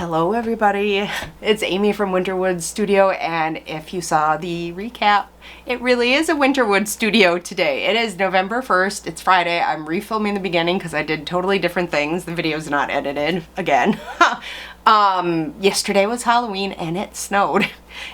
Hello everybody, it's Amy from Winterwoods Studio, and if you saw the recap, it really is a Winterwoods Studio today. It is November 1st, it's Friday. I'm refilming the beginning because I did totally different things. The video's not edited, again. Yesterday was Halloween and it snowed.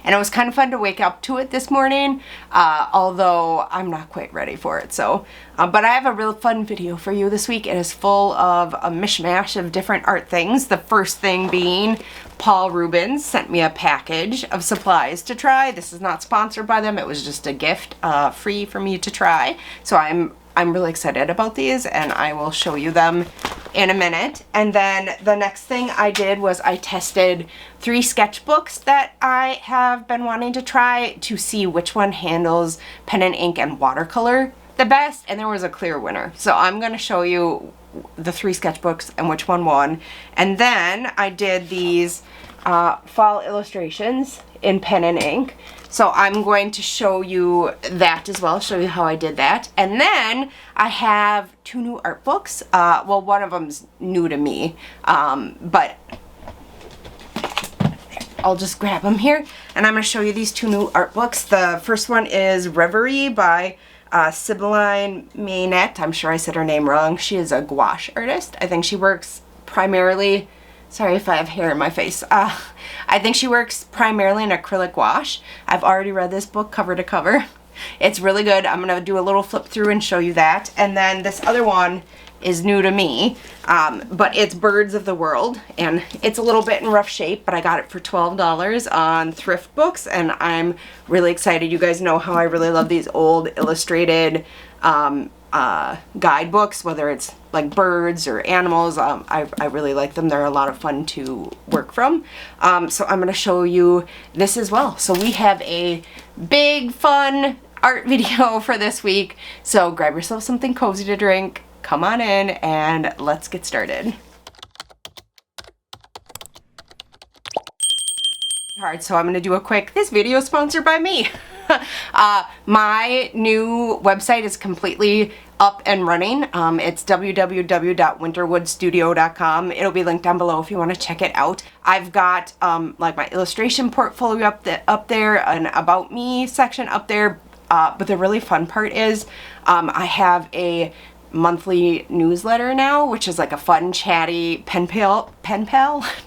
And it was kind of fun to wake up to it this morning, although I'm not quite ready for it. So, but I have a real fun video for you this week. It is full of a mishmash of different art things. The first thing being Paul Rubens sent me a package of supplies to try. This is not sponsored by them. It was just a gift, free for me to try. So I'm really excited about these, and I will show you them in a minute. And then the next thing I did was I tested 3 sketchbooks that I have been wanting to try to see which one handles pen and ink and watercolor the best, and there was a clear winner. So I'm going to show you the 3 sketchbooks and which one won. And then I did these fall illustrations in pen and ink. So I'm going to show you that as well, show you how I did that. And then I have 2 new art books. Well, one of them's new to me, but I'll just grab them here. And I'm going to show you these 2 new art books. The first one is Reverie by Sibylline Maynette. I'm sure I said her name wrong. She is a gouache artist. I think she works primarily, sorry if I have hair in my face. I think she works primarily in acrylic gouache. I've already read this book cover to cover. It's really good. I'm going to do a little flip through and show you that. And then this other one is new to me, but it's Birds of the World, and it's a little bit in rough shape, but I got it for $12 on Thrift Books, and I'm really excited. You guys know how I really love these old illustrated guidebooks, whether it's like birds or animals. I really like them. They're a lot of fun to work from. So I'm going to show you this as well. So we have a big fun art video for this week. So grab yourself something cozy to drink, come on in, and let's get started. Alright, so I'm going to do a quick, this video is sponsored by me. My new website is completely up and running. It's www.winterwoodstudio.com. It'll be linked down below if you want to check it out. I've got like my illustration portfolio up there, an about me section up there. But the really fun part is I have a monthly newsletter now, which is like a fun, chatty pen pal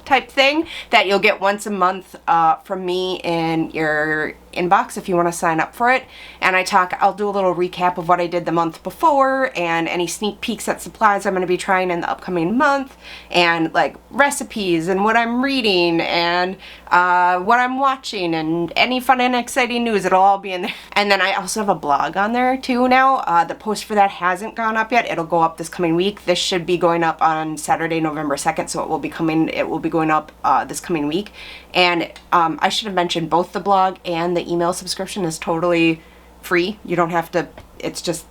type thing that you'll get once a month from me in your inbox if you want to sign up for it. And I'll do a little recap of what I did the month before and any sneak peeks at supplies I'm going to be trying in the upcoming month, and like recipes and what I'm reading and what I'm watching and any fun and exciting news. It'll all be in there. And then I also have a blog on there too now. The post for that hasn't gone up yet. It'll go up this coming week. This should be going up on Saturday, November 2nd, so it will be going up this coming week. And I should have mentioned both the blog and the email subscription is totally free. You don't have to, it's just,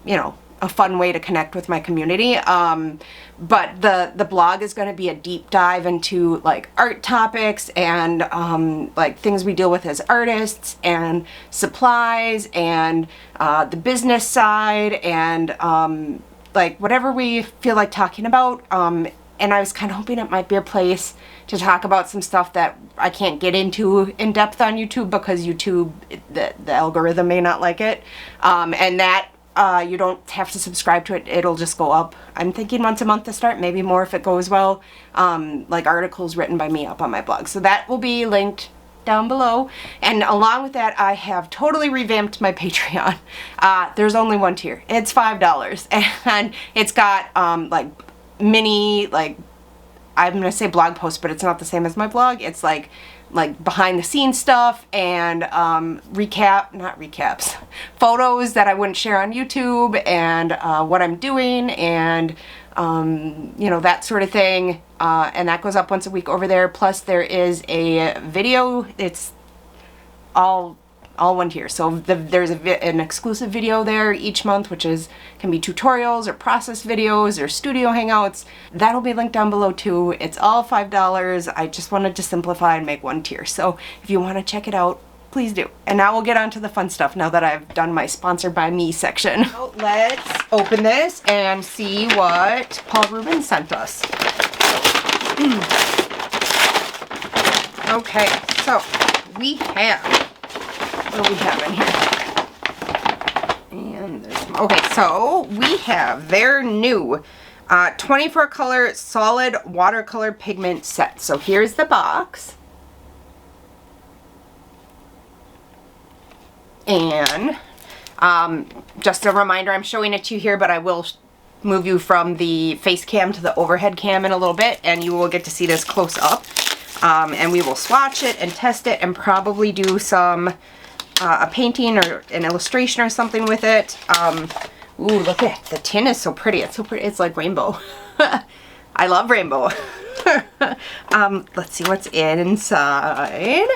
you know, a fun way to connect with my community. But the blog is going to be a deep dive into like art topics and like things we deal with as artists and supplies and the business side and like whatever we feel like talking about. And I was kind of hoping it might be a place to talk about some stuff that I can't get into in depth on YouTube because YouTube, the algorithm may not like it. And that you don't have to subscribe to it. It'll just go up. I'm thinking once a month to start, maybe more if it goes well. Like articles written by me up on my blog. So that will be linked down below. And along with that, I have totally revamped my Patreon. There's only one tier. It's $5. And it's got like mini, like, I'm gonna say blog posts, but it's not the same as my blog. It's like behind the scenes stuff and not recaps, photos that I wouldn't share on YouTube, and what I'm doing, and you know, that sort of thing. And that goes up once a week over there. Plus there is a video. It's all one tier. So there's an exclusive video there each month, which can be tutorials or process videos or studio hangouts. That'll be linked down below too. It's all $5. I just wanted to simplify and make one tier. So if you want to check it out, please do. And now we'll get on to the fun stuff now that I've done my sponsored by me section. So let's open this and see what Paul Rubens sent us. Okay, so we have, what do we have in here? And okay, so we have their new 24 color solid watercolor pigment set. So here's the box. And just a reminder, I'm showing it to you here, but I will move you from the face cam to the overhead cam in a little bit, and you will get to see this close up. And we will swatch it and test it and probably do some a painting or an illustration or something with it. Ooh, look at it. The tin is so pretty. It's so pretty. It's like rainbow. I love rainbow. Let's see what's inside.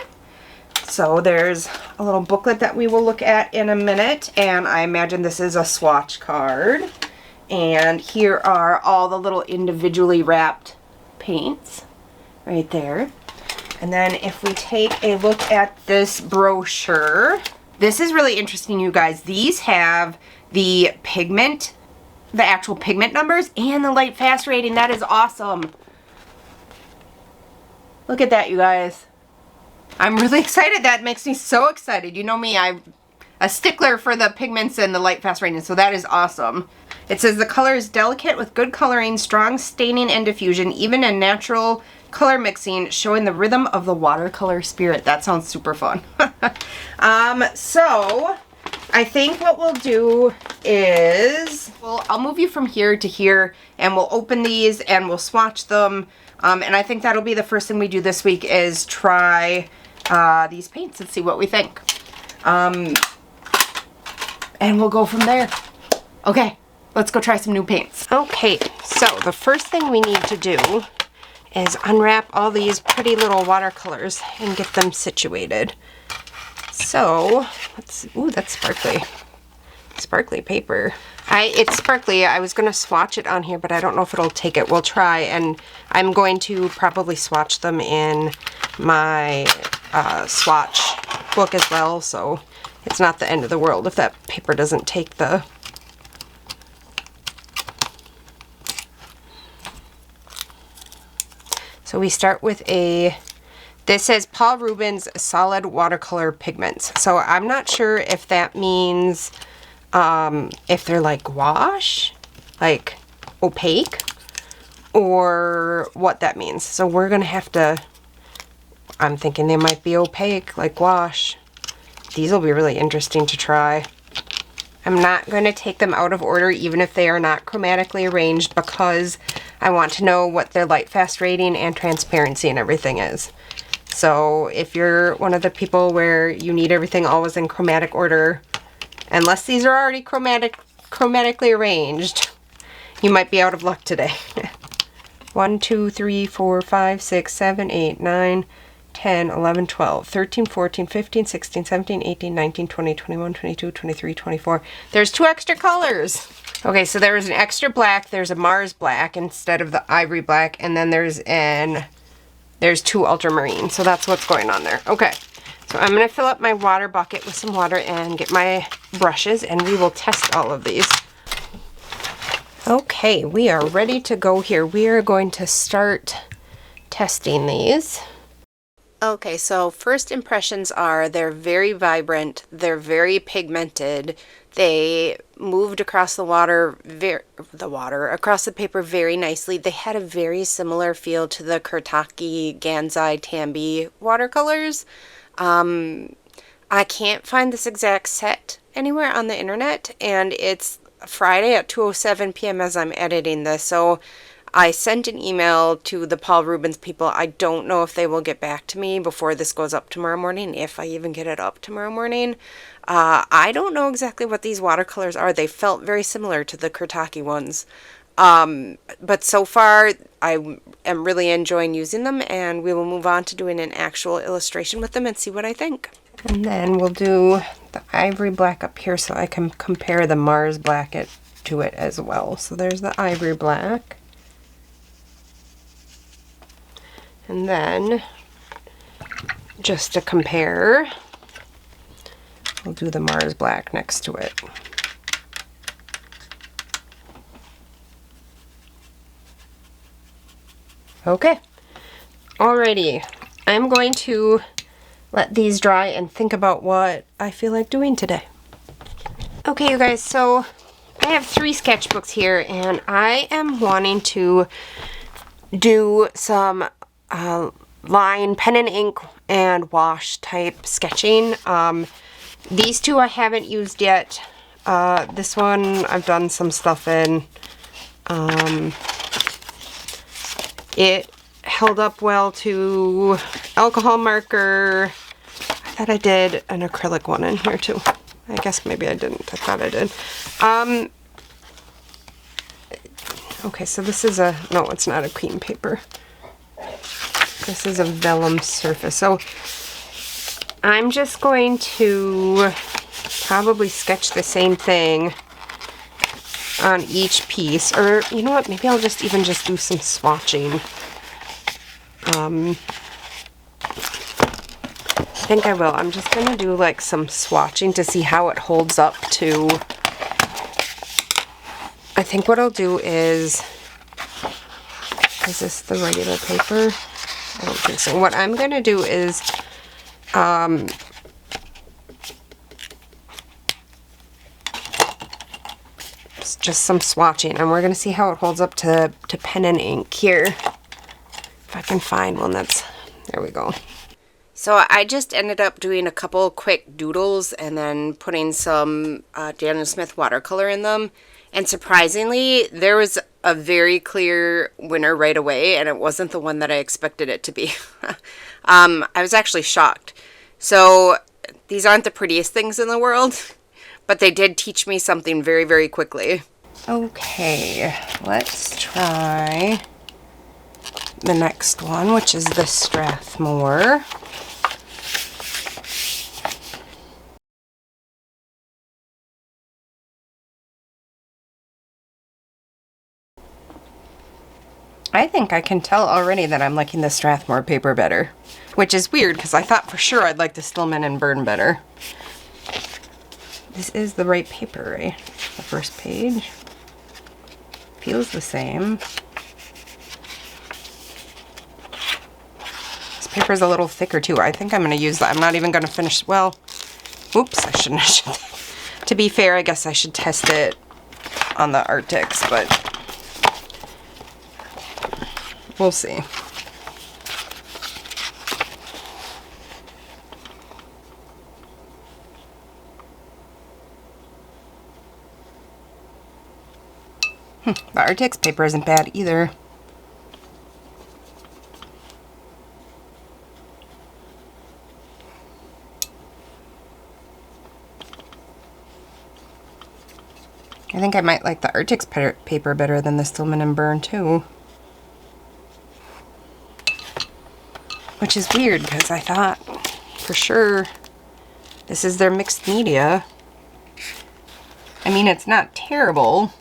So there's a little booklet that we will look at in a minute, and I imagine this is a swatch card. And here are all the little individually wrapped paints right there. And then if we take a look at this brochure, this is really interesting, you guys. These have the pigment, the actual pigment numbers, and the light fast rating. That is awesome. Look at that, you guys. I'm really excited. That makes me so excited. You know me, I'm a stickler for the pigments and the light fast rating, so that is awesome. It says the color is delicate with good coloring, strong staining and diffusion, even in natural color mixing, showing the rhythm of the watercolor spirit. That sounds super fun. So I think what we'll do is, well, I'll move you from here to here, and we'll open these and we'll swatch them. And I think that'll be the first thing we do this week is try these paints and see what we think. And we'll go from there. Okay, let's go try some new paints. Okay, so the first thing we need to do is unwrap all these pretty little watercolors and get them situated. So, let's, ooh, that's sparkly. Sparkly paper. It's sparkly. I was going to swatch it on here, but I don't know if it'll take it. We'll try, and I'm going to probably swatch them in my swatch book as well, so it's not the end of the world if that paper doesn't take the... So we start with a, this says Paul Rubens Solid Watercolor Pigments. So I'm not sure if that means if they're like gouache, like opaque, or what that means. So we're gonna have to, I'm thinking they might be opaque, like gouache. These will be really interesting to try. I'm not going to take them out of order even if they are not chromatically arranged, because I want to know what their light fast rating and transparency and everything is. So if you're one of the people where you need everything always in chromatic order, unless these are already chromatically arranged, you might be out of luck today. 1, 2, 3, 4, 5, 6, 7, 8, 9, 10, 11, 12, 13, 14, 15, 16, 17, 18, 19, 20, 21, 22, 23, 24. There's 2 extra colors. Okay, so there is an extra black. There's a Mars black instead of the ivory black, and then there's 2 ultramarine. So that's what's going on there. Okay, so I'm going to fill up my water bucket with some water and get my brushes, and we will test all of these. Okay, we are ready to go here. We are going to start testing these. Okay, so first impressions are they're very vibrant, they're very pigmented, they moved across the water, across the paper very nicely. They had a very similar feel to the Kurtaki Gansai Tambi watercolors. I can't find this exact set anywhere on the internet, and it's Friday at 2:07 p.m. as I'm editing this, so I sent an email to the Paul Rubens people. I don't know if they will get back to me before this goes up tomorrow morning, if I even get it up tomorrow morning. I don't know exactly what these watercolors are. They felt very similar to the Kurtaki ones. But so far, I am really enjoying using them, and we will move on to doing an actual illustration with them and see what I think. And then we'll do the ivory black up here so I can compare the Mars black to it as well. So there's the ivory black. And then, just to compare, we'll do the Mars black next to it. Okay, alrighty. I'm going to let these dry and think about what I feel like doing today. Okay, you guys, so I have 3 sketchbooks here, and I am wanting to do some line, pen and ink, and wash type sketching. These 2 I haven't used yet. This one I've done some stuff in. It held up well to alcohol marker. I thought I did an acrylic one in here too. I guess maybe I didn't. I thought I did. Okay, so this is a, no, it's not a cream paper. This is a vellum surface. So I'm just going to probably sketch the same thing on each piece. Or, you know what, maybe I'll just even just do some swatching. I think I will. I'm just going to do like some swatching to see how it holds up to... I think what I'll do is this the regular paper? I don't think so. What I'm going to do is just some swatching, and we're going to see how it holds up to pen and ink here. If I can find one that's... There we go. So I just ended up doing a couple quick doodles and then putting some Daniel Smith watercolor in them. And surprisingly, there was a very clear winner right away, and it wasn't the one that I expected it to be. I was actually shocked. So these aren't the prettiest things in the world, but they did teach me something very, very quickly. Okay, let's try the next one, which is the Strathmore. I think I can tell already that I'm liking the Strathmore paper better, which is weird because I thought for sure I'd like the Stillman and Byrne better. This is the right paper, right? The first page. Feels the same. This paper is a little thicker too. I think I'm going to use that. I'm not even going to finish, well, oops, I shouldn't have. To be fair, I guess I should test it on the Arctics, but we'll see. The Arctics paper isn't bad either. I think I might like the Arctics paper better than the Stillman and Byrne too. Which is weird because I thought for sure this is their mixed media. I mean, it's not terrible.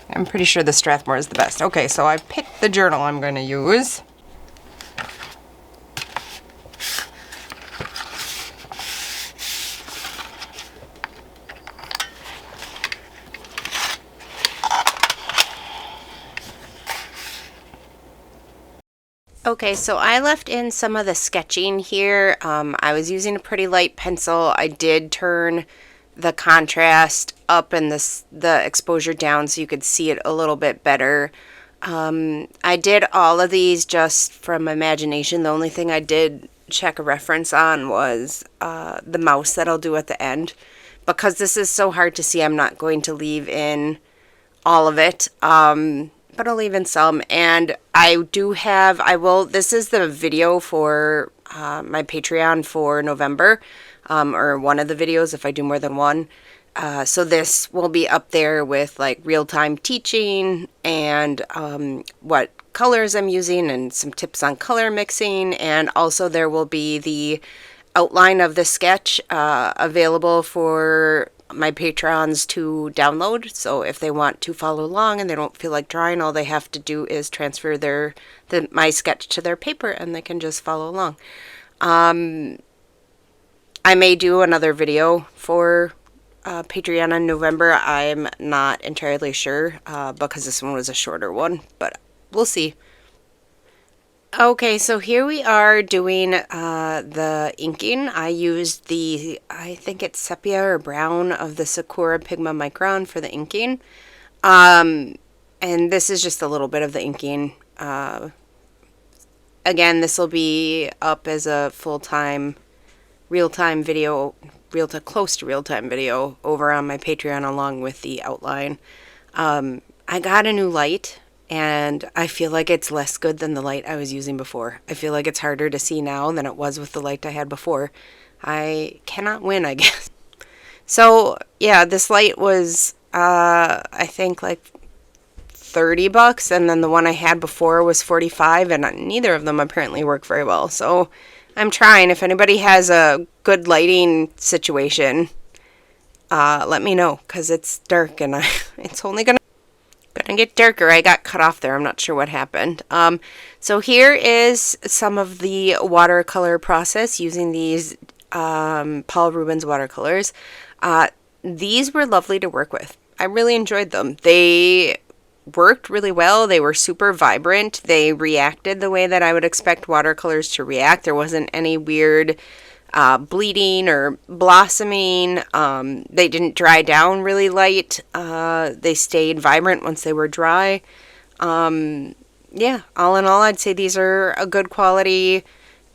I'm pretty sure the Strathmore is the best. Okay, so I picked the journal I'm going to use. Okay, so I left in some of the sketching here. I was using a pretty light pencil. I did turn the contrast up and the exposure down so you could see it a little bit better. I did all of these just from imagination. The only thing I did check a reference on was the mouse that I'll do at the end. Because this is so hard to see, I'm not going to leave in all of it. But I'll leave in some, and I will, this is the video for my Patreon for November, or one of the videos if I do more than one. So this will be up there with like real-time teaching and what colors I'm using and some tips on color mixing, and also there will be the outline of the sketch available for my patrons to download. So if they want to follow along and they don't feel like drawing, all they have to do is transfer my sketch to their paper and they can just follow along. I may do another video for Patreon in November. I'm not entirely sure because this one was a shorter one, but we'll see. Okay, so here we are doing the inking. I used the, I think it's sepia or brown of the Sakura Pigma Micron for the inking. And this is just a little bit of the inking. Again, this will be up as a full-time, real-time video, close to real-time video over on my Patreon along with the outline. I got a new light. And I feel like it's less good than the light I was using before. I feel like it's harder to see now than it was with the light I had before. I cannot win, I guess. So, yeah, this light was, I think, like $30, and then the one I had before was $45, and neither of them apparently work very well. So, I'm trying. If anybody has a good lighting situation, let me know, because it's dark, and it's only gonna get darker. I got cut off there. I'm not sure what happened. So here is some of the watercolor process using these Paul Rubens watercolors. These were lovely to work with. I really enjoyed them. They worked really well. They were super vibrant. They reacted the way that I would expect watercolors to react. There wasn't any weird bleeding or blossoming. They didn't dry down really light. They stayed vibrant once they were dry. Yeah, all in all, I'd say these are a good quality,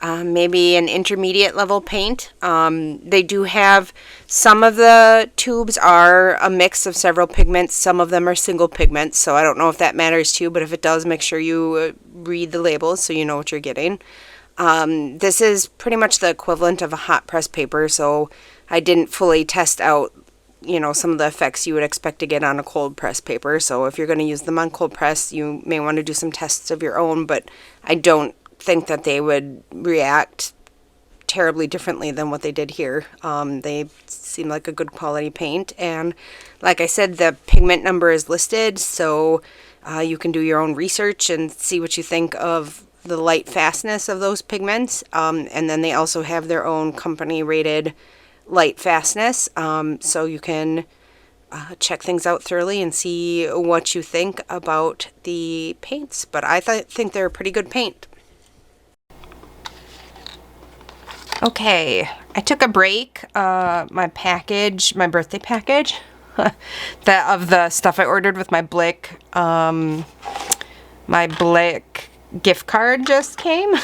maybe an intermediate level paint. They do have, some of the tubes are a mix of several pigments. Some of them are single pigments, so I don't know if that matters to you, but if it does, make sure you read the labels so you know what you're getting. This is pretty much the equivalent of a hot press paper, so I didn't fully test out, some of the effects you would expect to get on a cold press paper. So if you're going to use them on cold press, you may want to do some tests of your own, but I don't think that they would react terribly differently than what they did here. They seem like a good quality paint, and like I said, the pigment number is listed, so you can do your own research and see what you think of the light fastness of those pigments, and then they also have their own company rated light fastness, so you can check things out thoroughly and see what you think about the paints. But I think they're a pretty good paint. Okay, I took a break. My birthday package of the stuff I ordered with my Blick, gift card just came.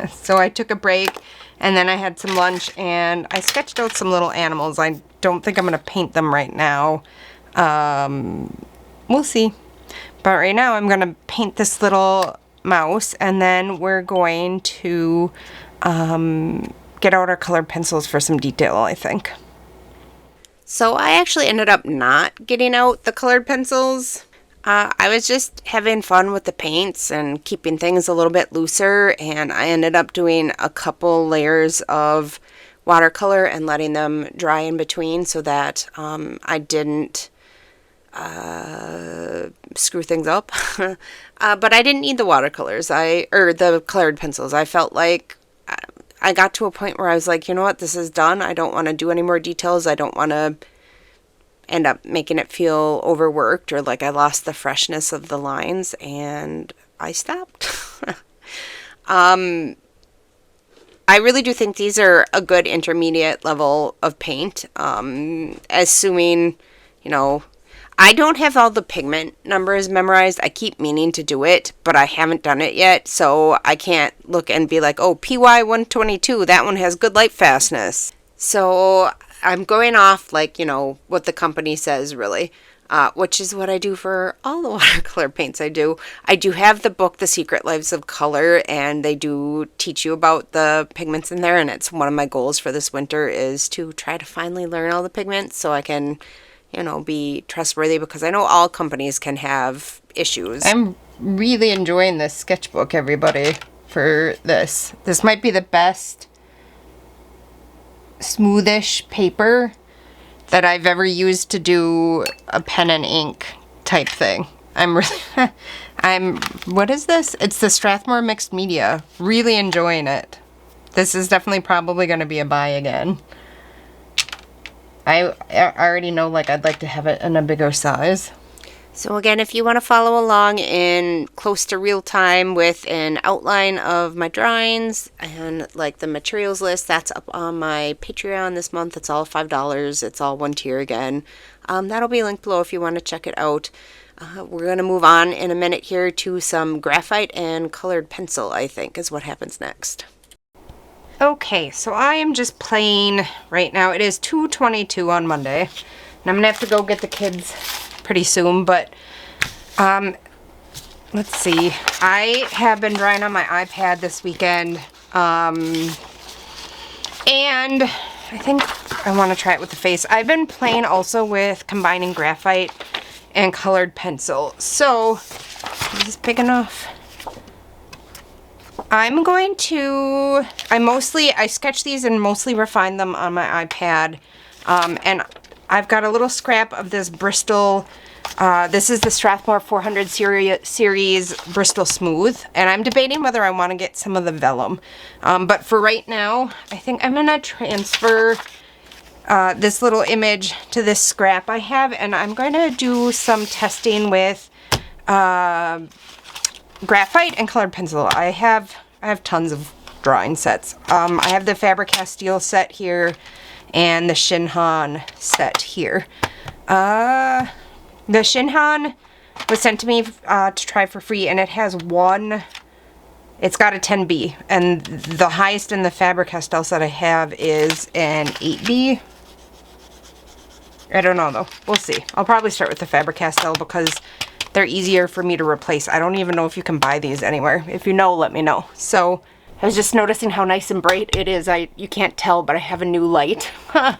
So I took a break, and then I had some lunch, and I sketched out some little animals. I don't think I'm going to paint them right now. We'll see. But right now I'm going to paint this little mouse, and then we're going to get out our colored pencils for some detail, I think. So I actually ended up not getting out the colored pencils. I was just having fun with the paints and keeping things a little bit looser, and I ended up doing a couple layers of watercolor and letting them dry in between so that I didn't screw things up. But I didn't need the watercolors, or the colored pencils. I felt like I got to a point where I was like, you know what, this is done. I don't want to do any more details. I don't want to end up making it feel overworked or like I lost the freshness of the lines, and I stopped. I really do think these are a good intermediate level of paint, assuming, I don't have all the pigment numbers memorized. I keep meaning to do it, but I haven't done it yet, so I can't look and be like, oh, PY122, that one has good light fastness. So I'm going off, what the company says, really, which is what I do for all the watercolor paints I do. I do have the book, The Secret Lives of Color, and they do teach you about the pigments in there, and it's one of my goals for this winter is to try to finally learn all the pigments so I can, be trustworthy, because I know all companies can have issues. I'm really enjoying this sketchbook, everybody, for this. This might be the best smoothish paper that I've ever used to do a pen and ink type thing. What is this? It's the Strathmore Mixed Media. Really enjoying it. This is definitely probably going to be a buy again. I already know, I'd like to have it in a bigger size. So again, if you want to follow along in close to real time with an outline of my drawings and like the materials list, that's up on my Patreon this month. It's all $5. It's all one tier again. That'll be linked below if you want to check it out. We're going to move on in a minute here to some graphite and colored pencil, I think, is what happens next. Okay, so I am just playing right now. It is 2:22 on Monday, and I'm going to have to go get the kids pretty soon, but let's see. I have been drawing on my iPad this weekend, and I think I want to try it with the face. I've been playing also with combining graphite and colored pencil. So, is this big enough? I'm going to, I sketch these and mostly refine them on my iPad, and I've got a little scrap of this Bristol, this is the Strathmore 400 series Bristol Smooth, and I'm debating whether I want to get some of the vellum. But for right now, I think I'm going to transfer this little image to this scrap I have, and I'm going to do some testing with graphite and colored pencil. I have tons of drawing sets. I have the Faber-Castell set here and the Shinhan set here. The Shinhan was sent to me to try for free, and it has it's got a 10B, and the highest in the Faber-Castell set I have is an 8B. I don't know though. We'll see. I'll probably start with the Faber-Castell because they're easier for me to replace. I don't even know if you can buy these anywhere. If you know, let me know. So I was just noticing how nice and bright it is. You can't tell, but I have a new light. I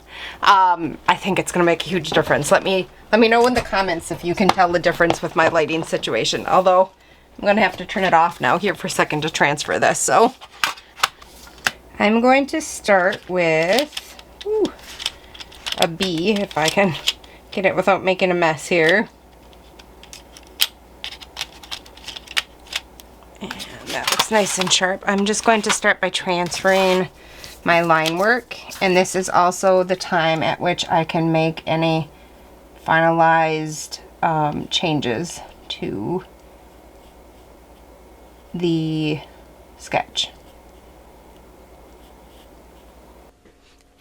think it's gonna make a huge difference. Let me know in the comments if you can tell the difference with my lighting situation. Although I'm gonna have to turn it off now here for a second to transfer this. So I'm going to start with a B, if I can get it without making a mess here. And that looks nice and sharp. I'm just going to start by transferring my line work, and this is also the time at which I can make any finalized changes to the sketch.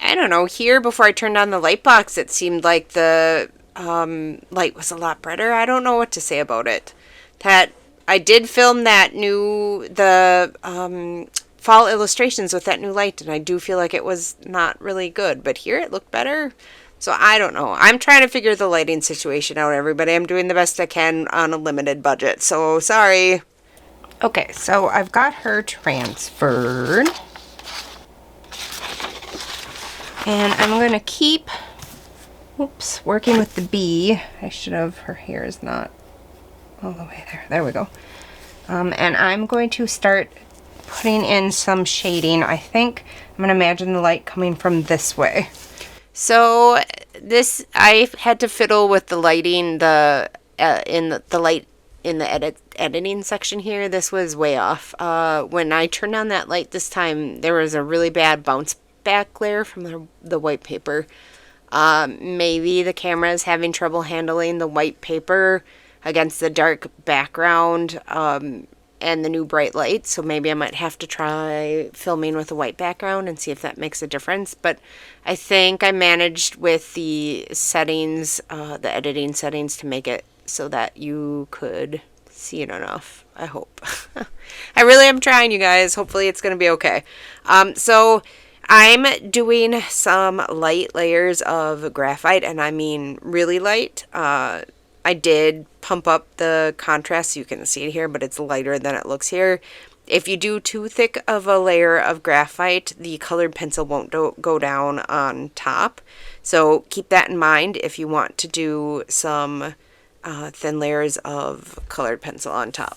I don't know, here before I turned on the light box, it seemed like the light was a lot brighter. I don't know what to say about it. That I did film the fall illustrations with that new light, and I do feel like it was not really good, but here it looked better. So I don't know. I'm trying to figure the lighting situation out, everybody. I'm doing the best I can on a limited budget, so sorry. Okay, so I've got her transferred. And I'm going to keep, working with the B. I should have, her hair is not all the way there. There we go. And I'm going to start putting in some shading. I think I'm going to imagine the light coming from this way. So this, I had to fiddle with the lighting, the light in the editing section here. This was way off. When I turned on that light this time, there was a really bad bounce back glare from the white paper. Maybe the camera is having trouble handling the white paper against the dark background and the new bright light, so maybe I might have to try filming with a white background and see if that makes a difference. But I think I managed with the settings, the editing settings, to make it so that you could see it enough, I hope. I really am trying, you guys. Hopefully it's going to be okay. So I'm doing some light layers of graphite, and I mean really light. I did pump up the contrast so you can see it here, but it's lighter than it looks here. If you do too thick of a layer of graphite, the colored pencil won't go down on top. So keep that in mind if you want to do some thin layers of colored pencil on top.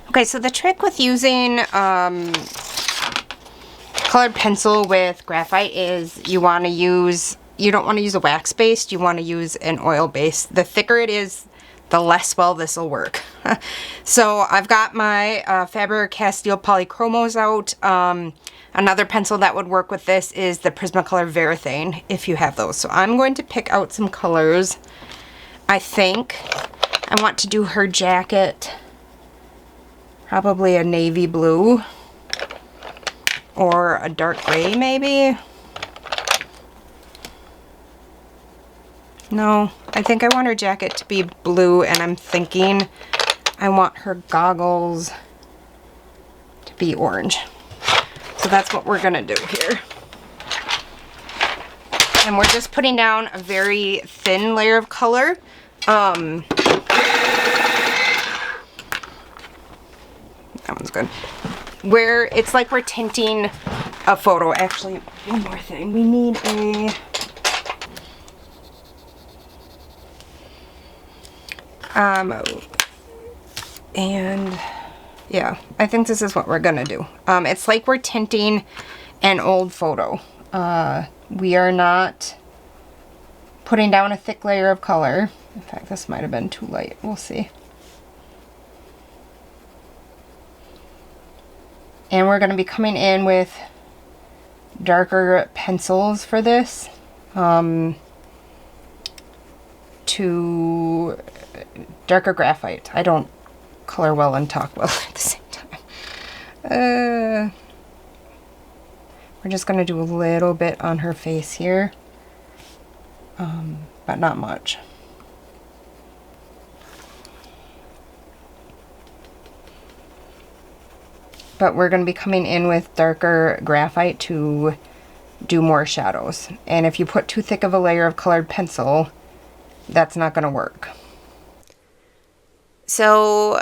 Okay, so the trick with using colored pencil with graphite is you don't want to use a wax base, you want to use an oil base. The thicker it is, the less well this will work. So I've got my Faber-Castell Polychromos out. Another pencil that would work with this is the Prismacolor Varathane, if you have those. So I'm going to pick out some colors. I think I want to do her jacket probably a navy blue or a dark gray maybe. No, I think I want her jacket to be blue, and I'm thinking I want her goggles to be orange. So that's what we're gonna do here. And we're just putting down a very thin layer of color. That one's good. Where it's like we're tinting a photo. Actually, one more thing. We need a... and yeah, I think this is what we're gonna do. It's like we're tinting an old photo. We are not putting down a thick layer of color. In fact, this might have been too light. We'll see. And we're gonna be coming in with darker pencils for this. To darker graphite. I don't color well and talk well at the same time. We're just going to do a little bit on her face here, but not much. But we're going to be coming in with darker graphite to do more shadows. And if you put too thick of a layer of colored pencil, that's not going to work. So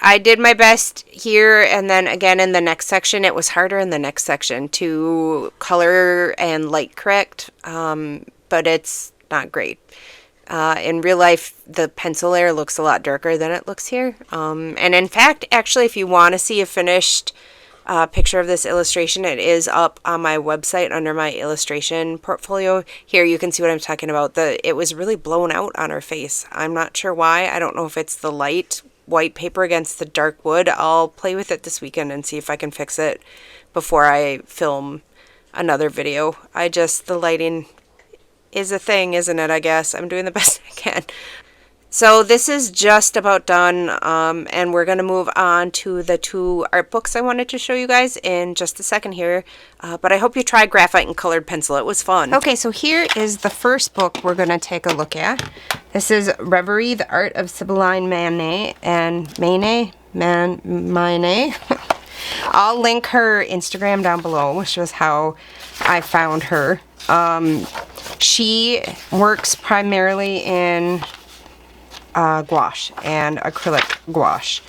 I did my best here, and then again in the next section. It was harder in the next section to color and light correct, but it's not great. In real life, the pencil layer looks a lot darker than it looks here. And in fact, actually, if you want to see a finished picture of this illustration, it is up on my website under my illustration portfolio. Here you can see what I'm talking about. It was really blown out on her face. I'm not sure why. I don't know if it's the light white paper against the dark wood. I'll play with it this weekend and see if I can fix it before I film another video. The lighting is a thing, isn't it? I guess I'm doing the best I can. So this is just about done, and we're going to move on to the two art books I wanted to show you guys in just a second here, but I hope you try graphite and colored pencil. It was fun. Okay, so here is the first book we're going to take a look at. This is Reverie, the Art of Sibylline Manet and Manet. I'll link her Instagram down below, which was how I found her. She works primarily in gouache and acrylic gouache.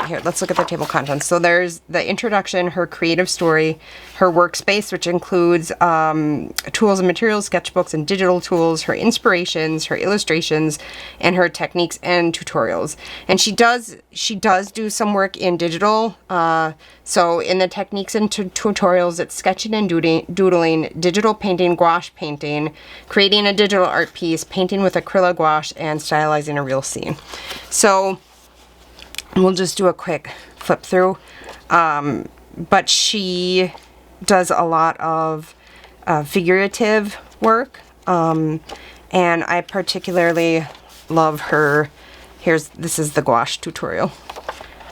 Here, let's look at the table of contents. So there's the introduction, her creative story, her workspace, which includes tools and materials, sketchbooks and digital tools, her inspirations, her illustrations, and her techniques and tutorials. And she does do some work in digital. So in the techniques and tutorials, it's sketching and doodling, digital painting, gouache painting, creating a digital art piece, painting with acrylic gouache, and stylizing a real scene. So we'll just do a quick flip through. But she does a lot of figurative work. And I particularly love her. This is the gouache tutorial.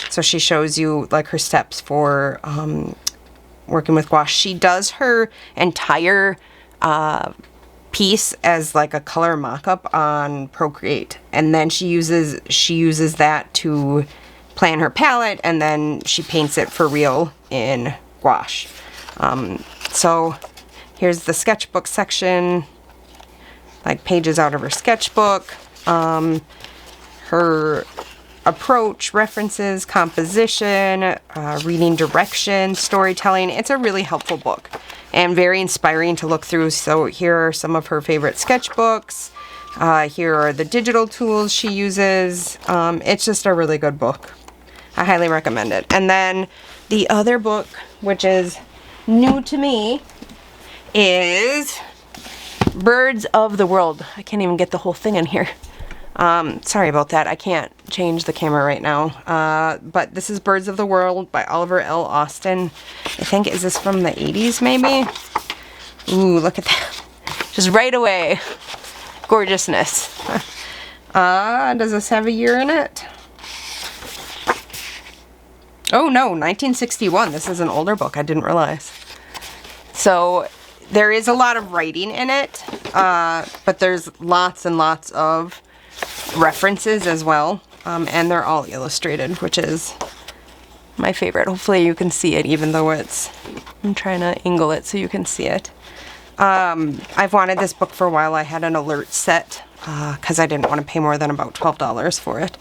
So she shows you like her steps for working with gouache. She does her entire piece as like a color mock-up on Procreate, and then she uses that to plan her palette, and then she paints it for real in gouache. So here's the sketchbook section, like pages out of her sketchbook, her approach, references, composition, reading direction, storytelling. It's a really helpful book and very inspiring to look through. So here are some of her favorite sketchbooks. Here are the digital tools she uses. It's just a really good book. I highly recommend it. And then the other book, which is new to me, is Birds of the World. I can't even get the whole thing in here. Sorry about that. I can't change the camera right now. But this is Birds of the World by Oliver L. Austin. I think, is this from the 80s maybe? Ooh, look at that. Just right away. Gorgeousness. Does this have a year in it? Oh no, 1961. This is an older book. I didn't realize. So there is a lot of writing in it, but there's lots and lots of references as well. And they're all illustrated, which is my favorite. Hopefully you can see it, even though I'm trying to angle it so you can see it. I've wanted this book for a while. I had an alert set because I didn't want to pay more than about $12 for it.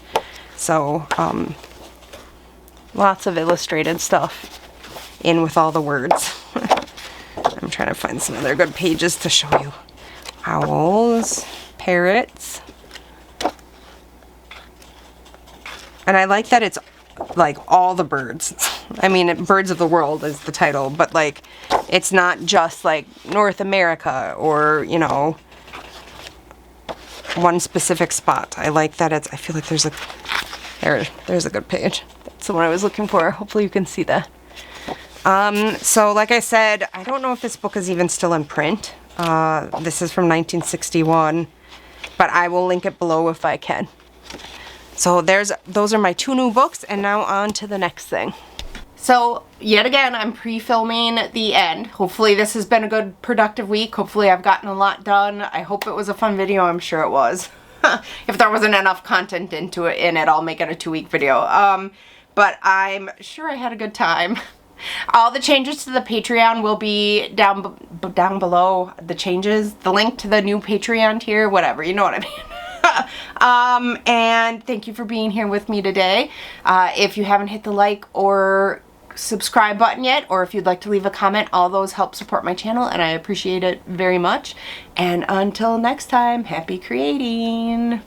So lots of illustrated stuff in with all the words. I'm trying to find some other good pages to show you. Owls, parrots. And I like that it's like all the birds. I mean, Birds of the World is the title, but like it's not just like North America or, you know, one specific spot. I like that I feel like there's a good page. That's the one I was looking for. Hopefully you can see that. So like I said, I don't know if this book is even still in print. This is from 1961, but I will link it below if I can. So those are my 2 new books, and now on to the next thing. So yet again, I'm pre-filming the end. Hopefully this has been a good productive week. Hopefully I've gotten a lot done. I hope it was a fun video. I'm sure it was. If there wasn't enough content in it, I'll make it a 2-week video. But I'm sure I had a good time. All the changes to the Patreon will be down below. The link to the new Patreon tier, whatever, you know what I mean. And thank you for being here with me today. If you haven't hit the like or subscribe button yet, or if you'd like to leave a comment, all those help support my channel and I appreciate it very much. And until next time, happy creating!